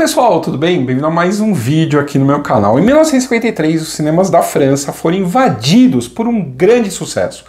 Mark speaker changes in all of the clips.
Speaker 1: pessoal, tudo bem? Bem-vindo a mais um vídeo aqui no meu canal. Em 1953, os cinemas da França foram invadidos por um grande sucesso.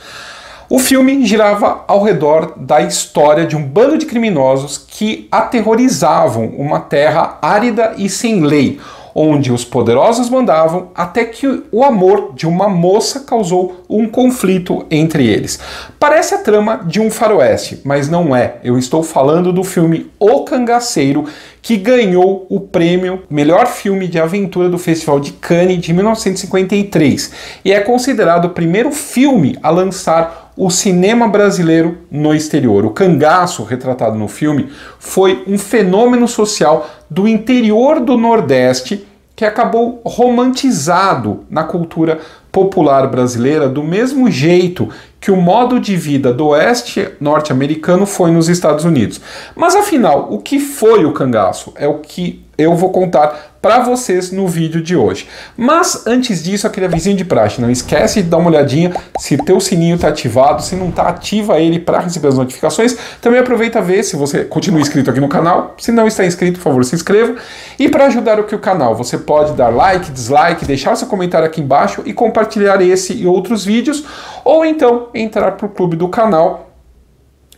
Speaker 1: O filme girava ao redor da história de um bando de criminosos que aterrorizavam uma terra árida e sem lei, onde os poderosos mandavam, até que o amor de uma moça causou um conflito entre eles. Parece a trama de um faroeste, mas não é. Eu estou falando do filme O Cangaceiro, que ganhou o prêmio Melhor Filme de Aventura do Festival de Cannes de 1953 e é considerado o primeiro filme a lançar o cinema brasileiro no exterior. O cangaço, retratado no filme, foi um fenômeno social do interior do Nordeste que acabou romantizado na cultura popular brasileira do mesmo jeito que o modo de vida do oeste norte-americano foi nos Estados Unidos. Mas afinal, o que foi o cangaço? É o que eu vou contar para vocês no vídeo de hoje. Mas antes disso, aquele avisinho de praxe, não esquece de dar uma olhadinha se teu sininho está ativado, se não está, ativa ele para receber as notificações. Também aproveita a ver se você continua inscrito aqui no canal. Se não está inscrito, por favor, se inscreva. E para ajudar o canal, você pode dar like, dislike, deixar seu comentário aqui embaixo e compartilhar esse e outros vídeos, ou então entrar para o clube do canal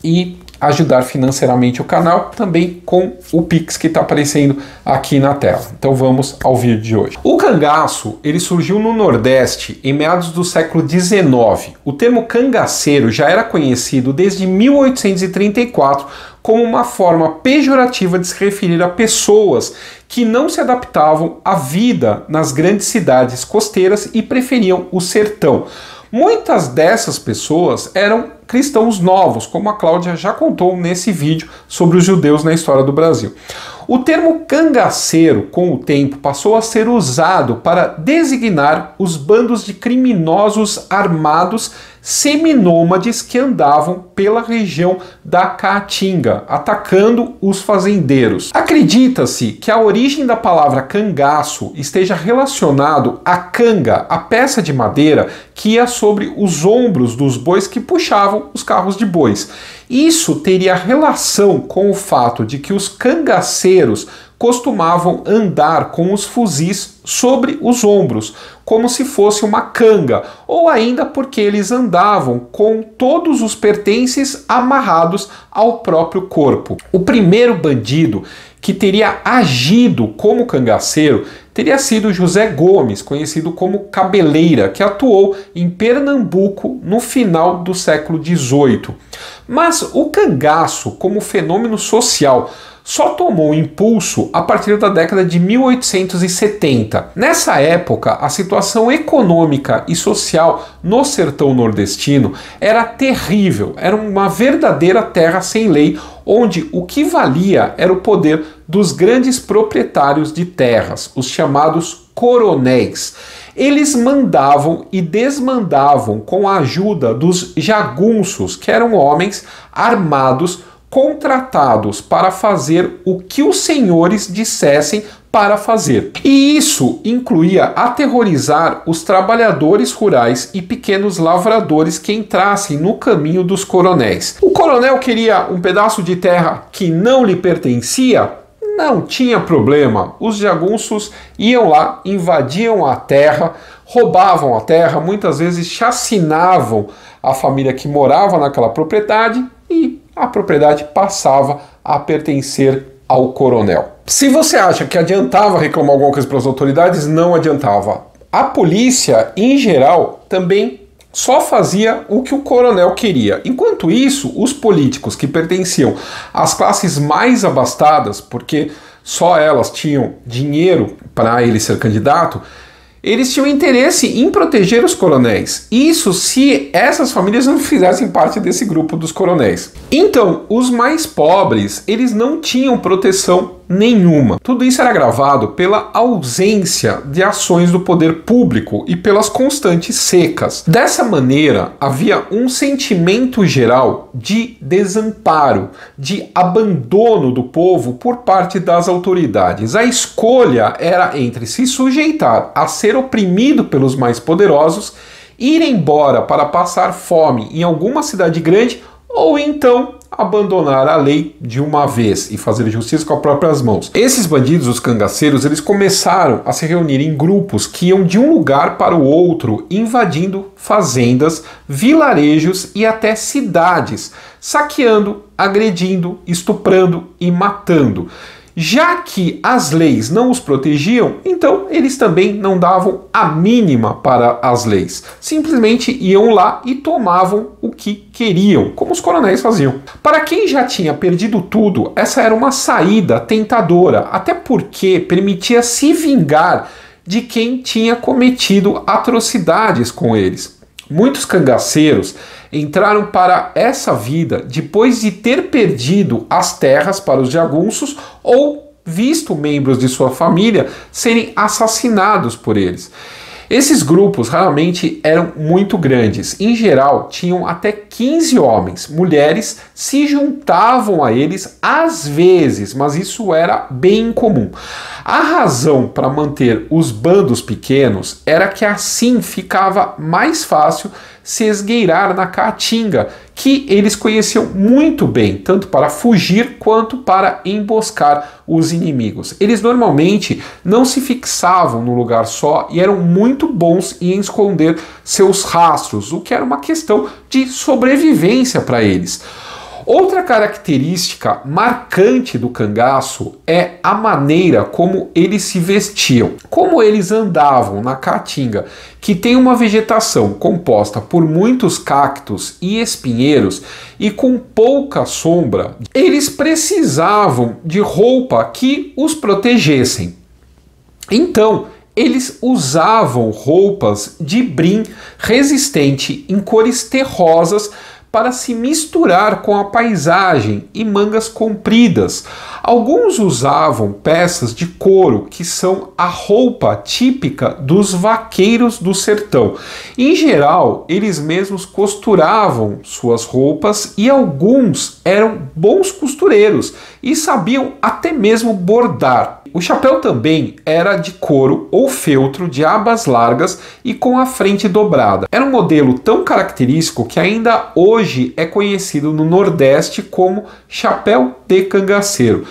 Speaker 1: e ajudar financeiramente o canal, também com o Pix que está aparecendo aqui na tela. Então vamos ao vídeo de hoje. O cangaço, ele surgiu no Nordeste em meados do século XIX. O termo cangaceiro já era conhecido desde 1834 como uma forma pejorativa de se referir a pessoas que não se adaptavam à vida nas grandes cidades costeiras e preferiam o sertão. Muitas dessas pessoas eram cristãos novos, como a Cláudia já contou nesse vídeo sobre os judeus na história do Brasil. O termo cangaceiro, com o tempo, passou a ser usado para designar os bandos de criminosos armados seminômades que andavam pela região da Caatinga, atacando os fazendeiros. Acredita-se que a origem da palavra cangaço esteja relacionado à canga, a peça de madeira que ia sobre os ombros dos bois que puxavam os carros de bois. Isso teria relação com o fato de que os cangaceiros costumavam andar com os fuzis sobre os ombros, como se fosse uma canga, ou ainda porque eles andavam com todos os pertences amarrados ao próprio corpo. O primeiro bandido que teria agido como cangaceiro teria sido José Gomes, conhecido como Cabeleira, que atuou em Pernambuco no final do século XVIII. Mas o cangaço, como fenômeno social, só tomou impulso a partir da década de 1870. Nessa época, a situação econômica e social no sertão nordestino era terrível, era uma verdadeira terra sem lei, onde o que valia era o poder dos grandes proprietários de terras, os chamados coronéis. Eles mandavam e desmandavam com a ajuda dos jagunços, que eram homens armados contratados para fazer o que os senhores dissessem para fazer. E isso incluía aterrorizar os trabalhadores rurais e pequenos lavradores que entrassem no caminho dos coronéis. O coronel queria um pedaço de terra que não lhe pertencia? Não tinha problema. Os jagunços iam lá, invadiam a terra, roubavam a terra, muitas vezes chacinavam a família que morava naquela propriedade e a propriedade passava a pertencer ao coronel. Se você acha que adiantava reclamar alguma coisa para as autoridades, não adiantava. A polícia, em geral, também só fazia o que o coronel queria. Enquanto isso, os políticos que pertenciam às classes mais abastadas, porque só elas tinham dinheiro para ele ser candidato, eles tinham interesse em proteger os coronéis. Isso se essas famílias não fizessem parte desse grupo dos coronéis. Então, os mais pobres, eles não tinham proteção nenhuma. Tudo isso era agravado pela ausência de ações do poder público e pelas constantes secas. Dessa maneira, havia um sentimento geral de desamparo, de abandono do povo por parte das autoridades. A escolha era entre se sujeitar a ser oprimido pelos mais poderosos, ir embora para passar fome em alguma cidade grande ou então abandonar a lei de uma vez e fazer justiça com as próprias mãos. Esses bandidos, os cangaceiros, eles começaram a se reunir em grupos que iam de um lugar para o outro, invadindo fazendas, vilarejos e até cidades, saqueando, agredindo, estuprando e matando. Já que as leis não os protegiam, então eles também não davam a mínima para as leis. Simplesmente iam lá e tomavam o que queriam, como os coronéis faziam. Para quem já tinha perdido tudo, essa era uma saída tentadora, até porque permitia se vingar de quem tinha cometido atrocidades com eles. Muitos cangaceiros entraram para essa vida depois de ter perdido as terras para os jagunços ou visto membros de sua família serem assassinados por eles. Esses grupos raramente eram muito grandes, em geral tinham até 15 homens. Mulheres se juntavam a eles às vezes, mas isso era bem incomum. A razão para manter os bandos pequenos era que assim ficava mais fácil se esgueirar na caatinga, que eles conheciam muito bem, tanto para fugir quanto para emboscar os inimigos. Eles normalmente não se fixavam num lugar só e eram muito bons em esconder seus rastros, o que era uma questão de sobrevivência para eles. Outra característica marcante do cangaço é a maneira como eles se vestiam. Como eles andavam na caatinga, que tem uma vegetação composta por muitos cactos e espinheiros e com pouca sombra, eles precisavam de roupa que os protegessem. Então, eles usavam roupas de brim resistente em cores terrosas para se misturar com a paisagem e mangas compridas. Alguns usavam peças de couro, que são a roupa típica dos vaqueiros do sertão. Em geral, eles mesmos costuravam suas roupas e alguns eram bons costureiros e sabiam até mesmo bordar. O chapéu também era de couro ou feltro de abas largas e com a frente dobrada. Era um modelo tão característico que ainda hoje é conhecido no Nordeste como chapéu de cangaceiro.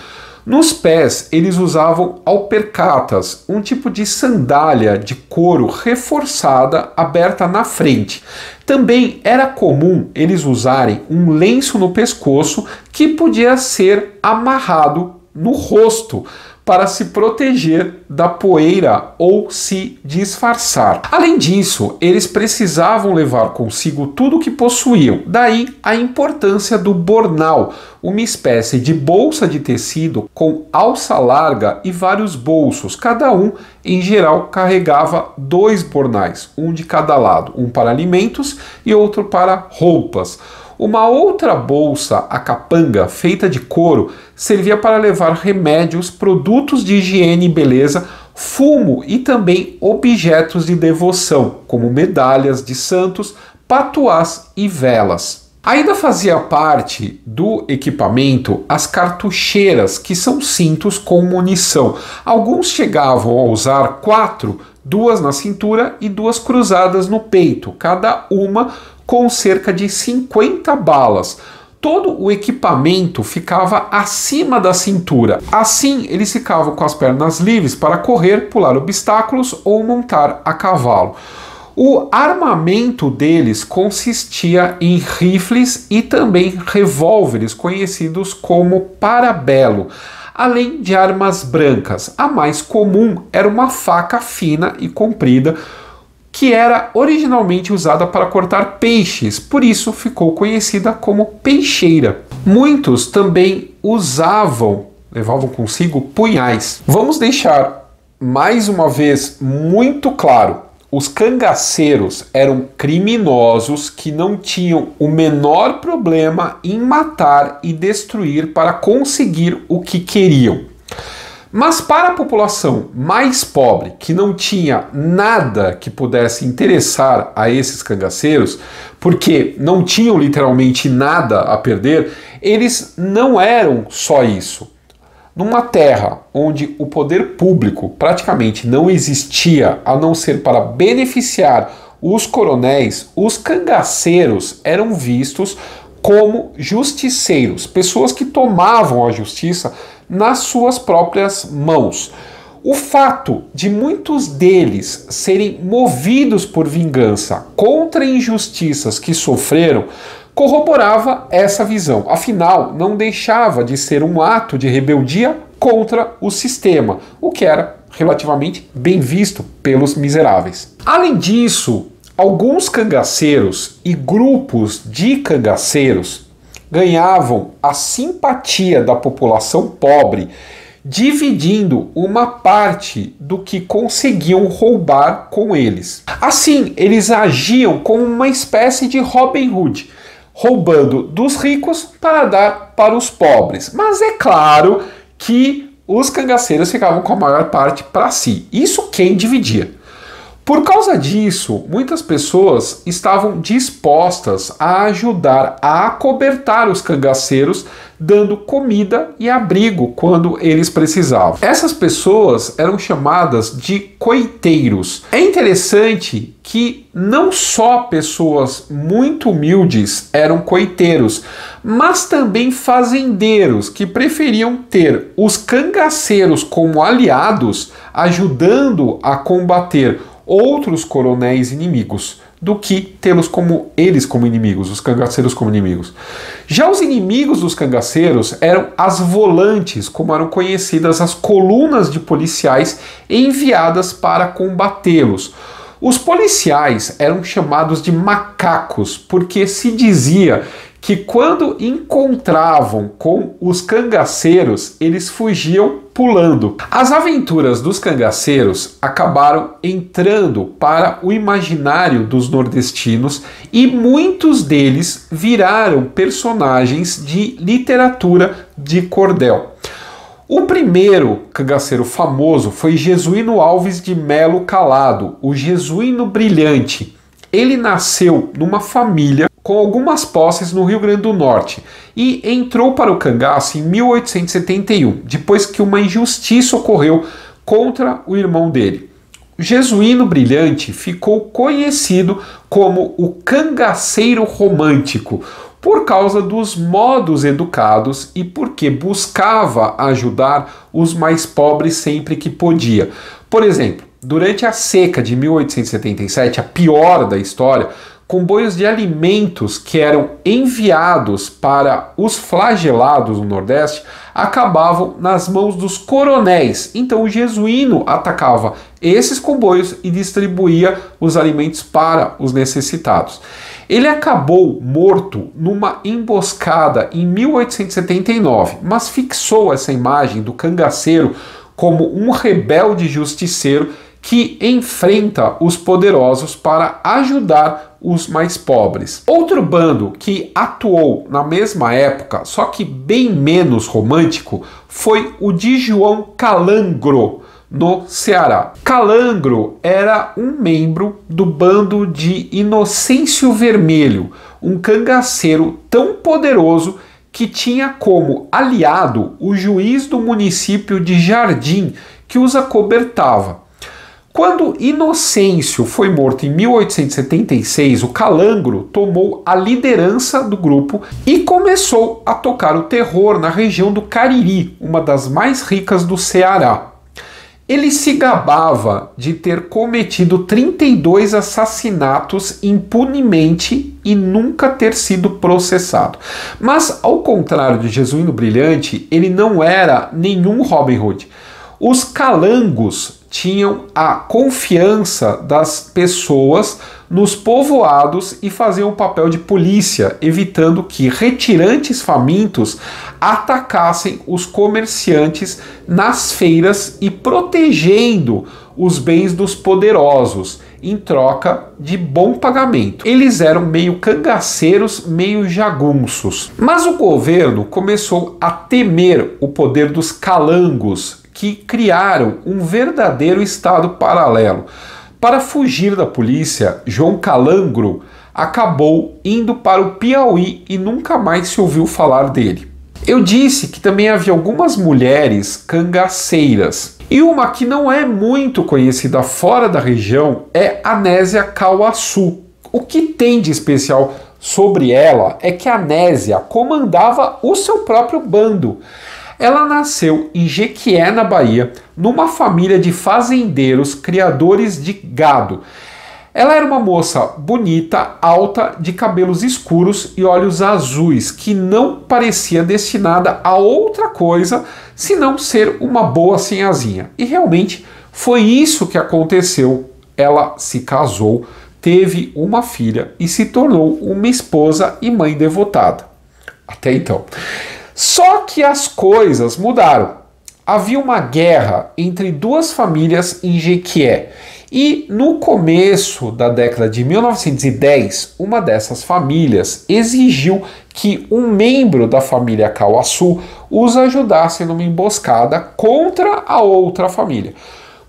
Speaker 1: Nos pés eles usavam alpercatas, um tipo de sandália de couro reforçada aberta na frente. Também era comum eles usarem um lenço no pescoço que podia ser amarrado no rosto para se proteger da poeira ou se disfarçar. Além disso, eles precisavam levar consigo tudo o que possuíam, daí a importância do bornal, uma espécie de bolsa de tecido com alça larga e vários bolsos. Cada um, em geral, carregava 2 bornais, um de cada lado, um para alimentos e outro para roupas. Uma outra bolsa, a capanga, feita de couro, servia para levar remédios, produtos de higiene e beleza, fumo e também objetos de devoção, como medalhas de santos, patuás e velas. Ainda fazia parte do equipamento as cartucheiras, que são cintos com munição. Alguns chegavam a usar 4, 2 na cintura e 2 cruzadas no peito, cada uma com cerca de 50 balas. Todo o equipamento ficava acima da cintura. Assim, eles ficavam com as pernas livres para correr, pular obstáculos ou montar a cavalo. O armamento deles consistia em rifles e também revólveres, conhecidos como parabelo, além de armas brancas. A mais comum era uma faca fina e comprida, que era originalmente usada para cortar peixes, por isso ficou conhecida como peixeira. Muitos também levavam consigo punhais. Vamos deixar mais uma vez muito claro: os cangaceiros eram criminosos que não tinham o menor problema em matar e destruir para conseguir o que queriam. Mas para a população mais pobre, que não tinha nada que pudesse interessar a esses cangaceiros, porque não tinham literalmente nada a perder, eles não eram só isso. Numa terra onde o poder público praticamente não existia, a não ser para beneficiar os coronéis, os cangaceiros eram vistos como justiceiros, pessoas que tomavam a justiça nas suas próprias mãos. O fato de muitos deles serem movidos por vingança contra injustiças que sofreram corroborava essa visão. Afinal, não deixava de ser um ato de rebeldia contra o sistema, o que era relativamente bem visto pelos miseráveis. Além disso, alguns cangaceiros e grupos de cangaceiros ganhavam a simpatia da população pobre, dividindo uma parte do que conseguiam roubar com eles. Assim, eles agiam como uma espécie de Robin Hood, roubando dos ricos para dar para os pobres. Mas é claro que os cangaceiros ficavam com a maior parte para si. Isso quem dividia. Por causa disso, muitas pessoas estavam dispostas a ajudar a acobertar os cangaceiros, dando comida e abrigo quando eles precisavam. Essas pessoas eram chamadas de coiteiros. É interessante que não só pessoas muito humildes eram coiteiros, mas também fazendeiros que preferiam ter os cangaceiros como aliados, ajudando a combater outros coronéis inimigos, do que tê-los como inimigos, os cangaceiros como inimigos. Já os inimigos dos cangaceiros eram as volantes, como eram conhecidas as colunas de policiais enviadas para combatê-los. Os policiais eram chamados de macacos, porque se dizia que quando encontravam com os cangaceiros, eles fugiam pulando. As aventuras dos cangaceiros acabaram entrando para o imaginário dos nordestinos e muitos deles viraram personagens de literatura de cordel. O primeiro cangaceiro famoso foi Jesuíno Alves de Melo Calado, o Jesuíno Brilhante. Ele nasceu numa família com algumas posses no Rio Grande do Norte e entrou para o cangaço em 1871, depois que uma injustiça ocorreu contra o irmão dele. O Jesuíno Brilhante ficou conhecido como o cangaceiro romântico por causa dos modos educados e porque buscava ajudar os mais pobres sempre que podia. Por exemplo, durante a seca de 1877, a pior da história, comboios de alimentos que eram enviados para os flagelados no Nordeste acabavam nas mãos dos coronéis. Então o jesuíno atacava esses comboios e distribuía os alimentos para os necessitados. Ele acabou morto numa emboscada em 1879, mas fixou essa imagem do cangaceiro como um rebelde justiceiro que enfrenta os poderosos para ajudar os mais pobres. Outro bando que atuou na mesma época, só que bem menos romântico, foi o de João Calangro, no Ceará. Calangro era um membro do bando de Inocêncio Vermelho, um cangaceiro tão poderoso que tinha como aliado o juiz do município de Jardim, que os acobertava. Quando Inocêncio foi morto em 1876, o Calangro tomou a liderança do grupo e começou a tocar o terror na região do Cariri, uma das mais ricas do Ceará. Ele se gabava de ter cometido 32 assassinatos impunemente e nunca ter sido processado. Mas, ao contrário de Jesuíno Brilhante, ele não era nenhum Robin Hood. Os calangos tinham a confiança das pessoas nos povoados e faziam o papel de polícia, evitando que retirantes famintos atacassem os comerciantes nas feiras e protegendo os bens dos poderosos, em troca de bom pagamento. Eles eram meio cangaceiros, meio jagunços. Mas o governo começou a temer o poder dos calangos, que criaram um verdadeiro estado paralelo. Para fugir da polícia, João Calangro acabou indo para o Piauí e nunca mais se ouviu falar dele. Eu disse que também havia algumas mulheres cangaceiras. E uma que não é muito conhecida fora da região é Anésia Cauaçu. O que tem de especial sobre ela é que a Nésia comandava o seu próprio bando. Ela nasceu em Jequié, na Bahia, numa família de fazendeiros criadores de gado. Ela era uma moça bonita, alta, de cabelos escuros e olhos azuis, que não parecia destinada a outra coisa senão ser uma boa sinhazinha. E realmente foi isso que aconteceu. Ela se casou, teve uma filha e se tornou uma esposa e mãe devotada. Até então. Só que as coisas mudaram. Havia uma guerra entre duas famílias em Jequié. E no começo da década de 1910, uma dessas famílias exigiu que um membro da família Cauaçu os ajudasse numa emboscada contra a outra família.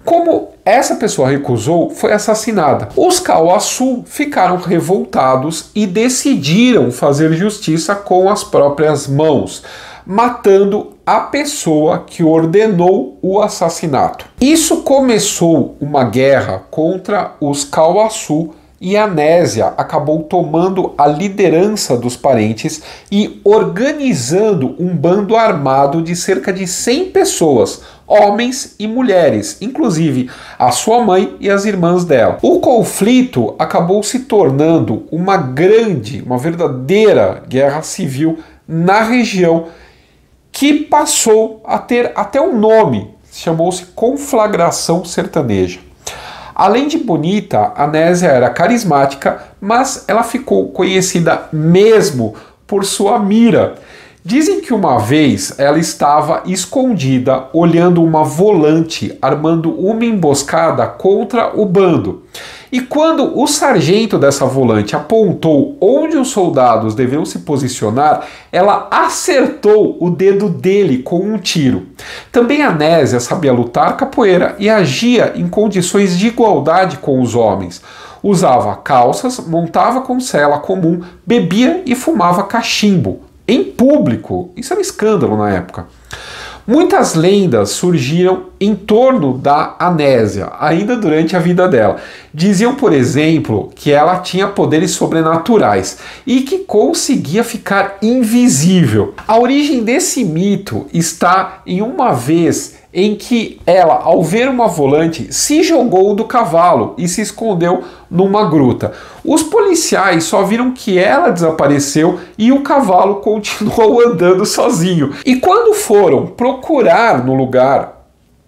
Speaker 1: Como essa pessoa recusou, foi assassinada. Os Cauaçu ficaram revoltados e decidiram fazer justiça com as próprias mãos, matando a pessoa que ordenou o assassinato. Isso começou uma guerra contra os Cauaçu e a Nésia acabou tomando a liderança dos parentes e organizando um bando armado de cerca de 100 pessoas, homens e mulheres, inclusive a sua mãe e as irmãs dela. O conflito acabou se tornando uma verdadeira guerra civil na região, que passou a ter até um nome, chamou-se Conflagração Sertaneja. Além de bonita, a Nésia era carismática, mas ela ficou conhecida mesmo por sua mira. Dizem que uma vez ela estava escondida olhando uma volante, armando uma emboscada contra o bando. E quando o sargento dessa volante apontou onde os soldados deveriam se posicionar, ela acertou o dedo dele com um tiro. Também a Nésia sabia lutar capoeira e agia em condições de igualdade com os homens. Usava calças, montava com sela comum, bebia e fumava cachimbo. Em público. Isso era um escândalo na época. Muitas lendas surgiram em torno da Nésia, ainda durante a vida dela. Diziam, por exemplo, que ela tinha poderes sobrenaturais e que conseguia ficar invisível. A origem desse mito está em uma vez em que ela, ao ver uma volante, se jogou do cavalo e se escondeu numa gruta. Os policiais só viram que ela desapareceu e o cavalo continuou andando sozinho. E quando foram procurar no lugar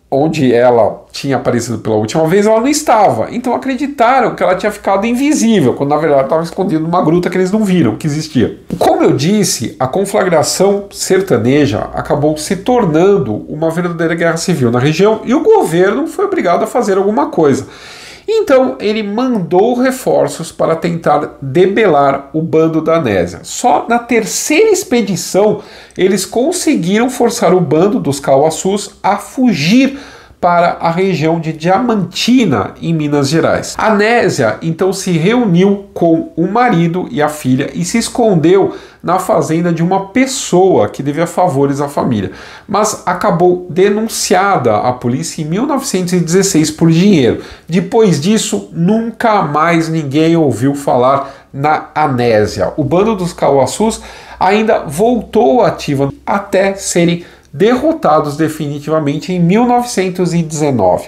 Speaker 1: onde ela tinha aparecido pela última vez, ela não estava. Então acreditaram que ela tinha ficado invisível, quando na verdade estava escondida numa gruta que eles não viram que existia. Como eu disse, a conflagração sertaneja acabou se tornando uma verdadeira guerra civil na região e o governo foi obrigado a fazer alguma coisa. Então ele mandou reforços para tentar debelar o bando da Nésia. Só na terceira expedição eles conseguiram forçar o bando dos Cauaçus a fugir para a região de Diamantina, em Minas Gerais. A Nésia então se reuniu com o marido e a filha e se escondeu na fazenda de uma pessoa que devia favores à família, mas acabou denunciada à polícia em 1916 por dinheiro. Depois disso, nunca mais ninguém ouviu falar na Nésia. O bando dos Cauaçus ainda voltou ativa até serem derrotados definitivamente em 1919.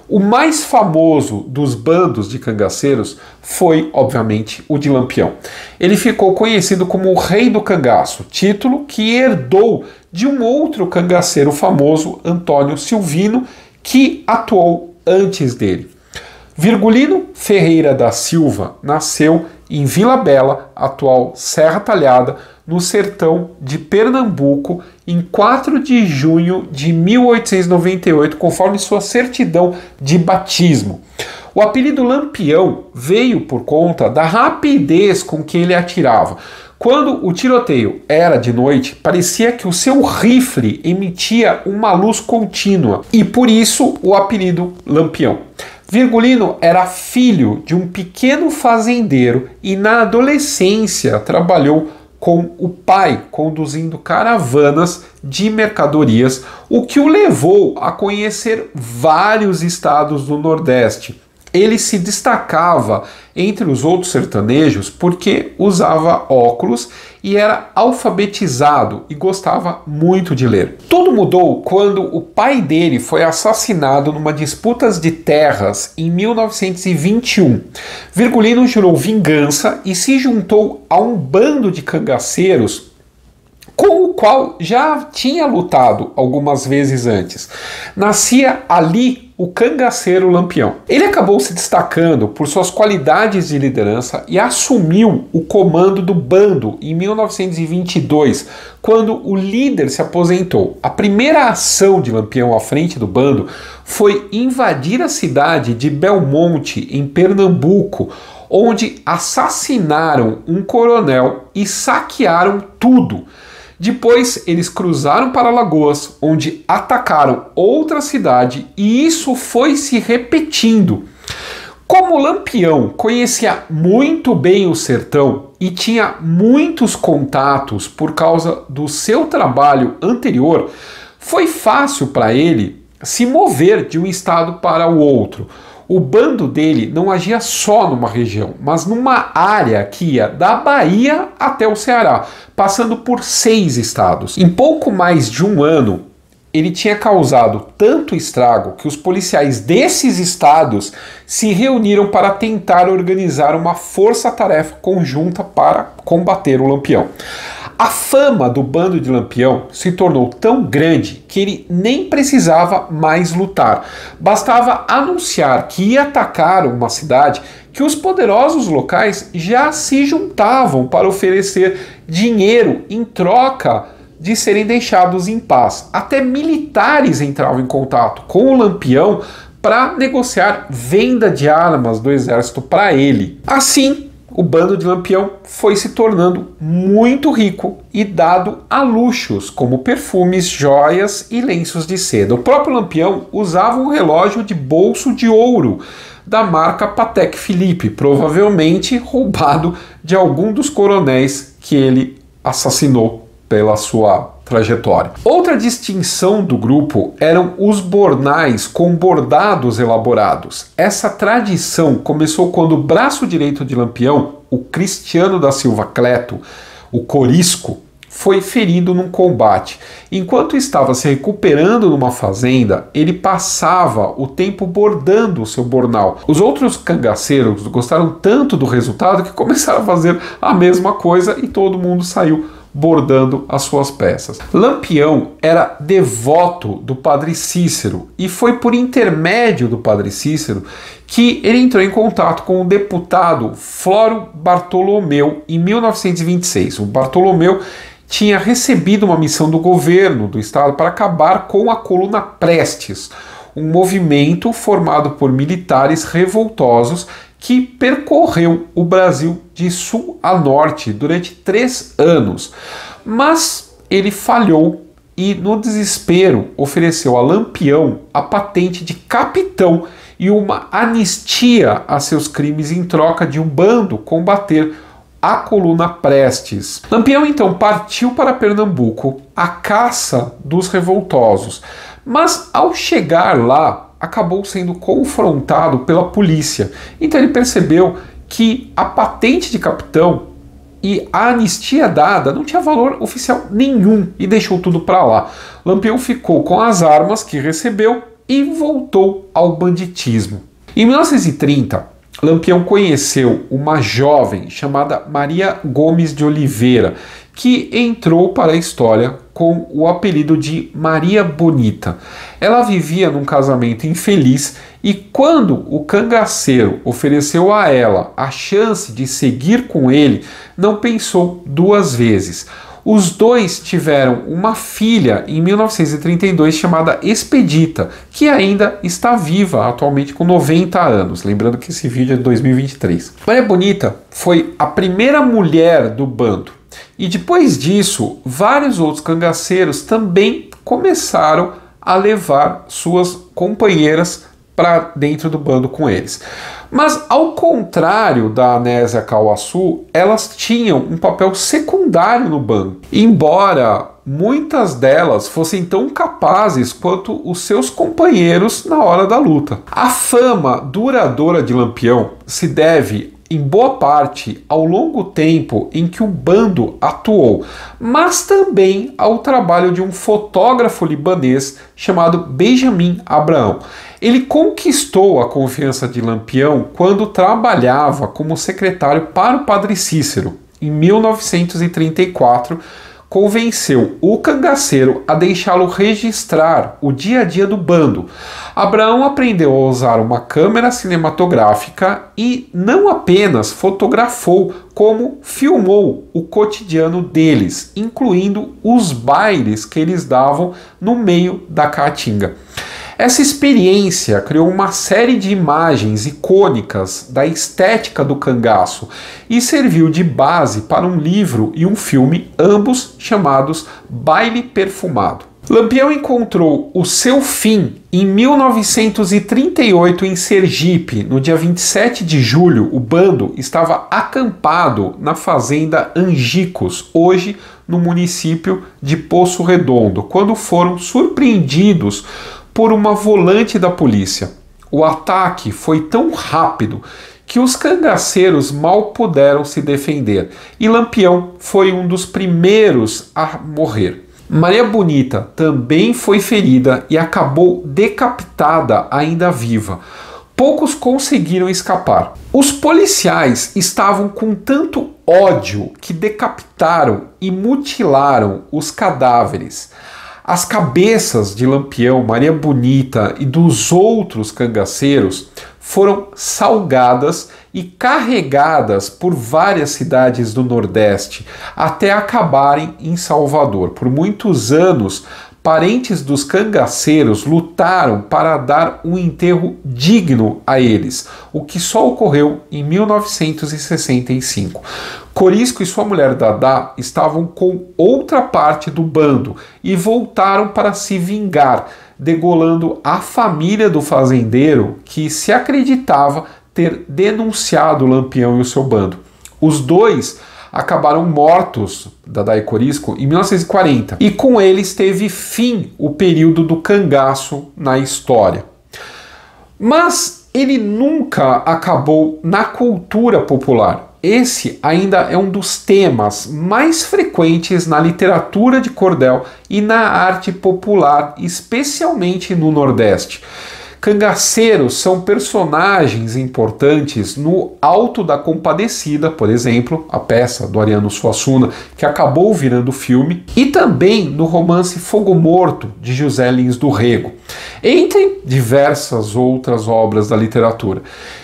Speaker 1: O mais famoso dos bandos de cangaceiros foi, obviamente, o de Lampião. Ele ficou conhecido como o Rei do Cangaço, título que herdou de um outro cangaceiro famoso, Antônio Silvino, que atuou antes dele. Virgulino Ferreira da Silva nasceu em Vila Bela, atual Serra Talhada, no sertão de Pernambuco, em 4 de junho de 1898, conforme sua certidão de batismo. O apelido Lampião veio por conta da rapidez com que ele atirava. Quando o tiroteio era de noite, parecia que o seu rifle emitia uma luz contínua, e por isso o apelido Lampião. Virgulino era filho de um pequeno fazendeiro e na adolescência trabalhou com o pai, conduzindo caravanas de mercadorias, o que o levou a conhecer vários estados do Nordeste. ele se destacava entre os outros sertanejos porque usava óculos e era alfabetizado e gostava muito de ler. Tudo mudou quando o pai dele foi assassinado numa disputa de terras em 1921. Virgulino jurou vingança e se juntou a um bando de cangaceiros com o qual já tinha lutado algumas vezes antes. Nascia ali o cangaceiro Lampião. Ele acabou se destacando por suas qualidades de liderança e assumiu o comando do bando em 1922, quando o líder se aposentou. A primeira ação de Lampião à frente do bando foi invadir a cidade de Belmonte, em Pernambuco, onde assassinaram um coronel e saquearam tudo. Depois eles cruzaram para Alagoas, onde atacaram outra cidade, e isso foi se repetindo. Como Lampião conhecia muito bem o sertão e tinha muitos contatos por causa do seu trabalho anterior, foi fácil para ele se mover de um estado para o outro. O bando dele não agia só numa região, mas numa área que ia da Bahia até o Ceará, passando por 6 estados. Em pouco mais de um ano, ele tinha causado tanto estrago que os policiais desses estados se reuniram para tentar organizar uma força-tarefa conjunta para combater o Lampião. A fama do bando de Lampião se tornou tão grande que ele nem precisava mais lutar. Bastava anunciar que ia atacar uma cidade que os poderosos locais já se juntavam para oferecer dinheiro em troca de serem deixados em paz. Até militares entravam em contato com o Lampião para negociar venda de armas do exército para ele. Assim, o bando de Lampião foi se tornando muito rico e dado a luxos, como perfumes, joias e lenços de seda. O próprio Lampião usava um relógio de bolso de ouro da marca Patek Philippe, provavelmente roubado de algum dos coronéis que ele assassinou pela sua trajetória. Outra distinção do grupo eram os bornais com bordados elaborados. Essa tradição começou quando o braço direito de Lampião, o Cristiano da Silva Cleto, o Corisco, foi ferido num combate. Enquanto estava se recuperando numa fazenda, ele passava o tempo bordando o seu bornal. Os outros cangaceiros gostaram tanto do resultado que começaram a fazer a mesma coisa e todo mundo saiu bordando as suas peças. Lampião era devoto do Padre Cícero e foi por intermédio do Padre Cícero que ele entrou em contato com o deputado Floro Bartolomeu em 1926. O Bartolomeu tinha recebido uma missão do governo do estado para acabar com a Coluna Prestes, um movimento formado por militares revoltosos que percorreu o Brasil de sul a norte durante 3 anos. Mas ele falhou e, no desespero, ofereceu a Lampião a patente de capitão e uma anistia a seus crimes em troca de um bando combater a Coluna Prestes. Lampião então partiu para Pernambuco à caça dos revoltosos, mas ao chegar lá, acabou sendo confrontado pela polícia. Então ele percebeu que a patente de capitão e a anistia dada não tinha valor oficial nenhum e deixou tudo para lá. Lampião ficou com as armas que recebeu e voltou ao banditismo. Em 1930, Lampião conheceu uma jovem chamada Maria Gomes de Oliveira, que entrou para a história com o apelido de Maria Bonita. Ela vivia num casamento infeliz e quando o cangaceiro ofereceu a ela a chance de seguir com ele, não pensou 2 vezes. Os dois tiveram uma filha em 1932 chamada Expedita, que ainda está viva atualmente com 90 anos. Lembrando que esse vídeo é de 2023. Maria Bonita foi a primeira mulher do bando. E depois disso, vários outros cangaceiros também começaram a levar suas companheiras para dentro do bando com eles. Mas, ao contrário da Anésia Cauaçu, elas tinham um papel secundário no bando. Embora muitas delas fossem tão capazes quanto os seus companheiros na hora da luta. A fama duradoura de Lampião se deve em boa parte ao longo tempo em que o bando atuou, mas também ao trabalho de um fotógrafo libanês chamado Benjamin Abraham. Ele conquistou a confiança de Lampião quando trabalhava como secretário para o padre Cícero. Em 1934, convenceu o cangaceiro a deixá-lo registrar o dia a dia do bando. Abraão aprendeu a usar uma câmera cinematográfica e não apenas fotografou, como filmou o cotidiano deles, incluindo os bailes que eles davam no meio da caatinga. Essa experiência criou uma série de imagens icônicas da estética do cangaço e serviu de base para um livro e um filme, ambos chamados Baile Perfumado. Lampião encontrou o seu fim em 1938 em Sergipe. No dia 27 de julho, o bando estava acampado na fazenda Angicos, hoje no município de Poço Redondo, quando foram surpreendidos por uma volante da polícia. O ataque foi tão rápido que os cangaceiros mal puderam se defender e Lampião foi um dos primeiros a morrer. Maria Bonita também foi ferida e acabou decapitada ainda viva. Poucos conseguiram escapar. Os policiais estavam com tanto ódio que decapitaram e mutilaram os cadáveres. As cabeças de Lampião, Maria Bonita e dos outros cangaceiros foram salgadas e carregadas por várias cidades do Nordeste até acabarem em Salvador. Por muitos anos, parentes dos cangaceiros lutaram para dar um enterro digno a eles, o que só ocorreu em 1965. Corisco e sua mulher Dadá estavam com outra parte do bando e voltaram para se vingar, degolando a família do fazendeiro que se acreditava ter denunciado Lampião e o seu bando. Os dois acabaram mortos, Dadá e Corisco, em 1940, e com eles teve fim o período do cangaço na história. Mas ele nunca acabou na cultura popular. Esse ainda é um dos temas mais frequentes na literatura de cordel e na arte popular, especialmente no Nordeste. Cangaceiros são personagens importantes no Alto da Compadecida, por exemplo, a peça do Ariano Suassuna, que acabou virando filme, e também no romance Fogo Morto, de José Lins do Rego, entre diversas outras obras da literatura.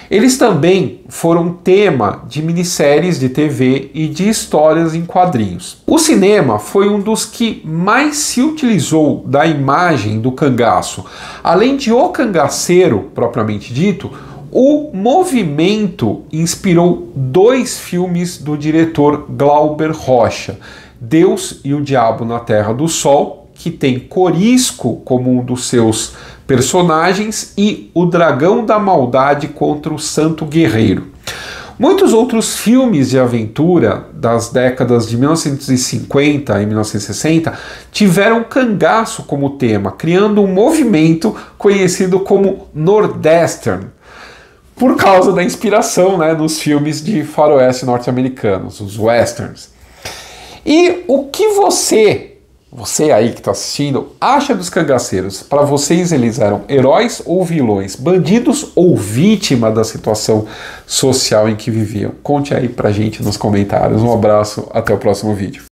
Speaker 1: Eles também foram tema de minisséries de TV e de histórias em quadrinhos. O cinema foi um dos que mais se utilizou da imagem do cangaço. Além de O Cangaceiro, propriamente dito, o movimento inspirou 2 filmes do diretor Glauber Rocha: Deus e o Diabo na Terra do Sol, que tem Corisco como um dos seus personagens, e O Dragão da Maldade contra o Santo Guerreiro. Muitos outros filmes de aventura das décadas de 1950 e 1960 tiveram cangaço como tema, criando um movimento conhecido como Nordestern, por causa da inspiração, nos filmes de faroeste norte-americanos, os westerns. E o que você aí que está assistindo, acha dos cangaceiros? Para vocês, eles eram heróis ou vilões? Bandidos ou vítima da situação social em que viviam? Conte aí pra gente nos comentários. Um abraço, até o próximo vídeo.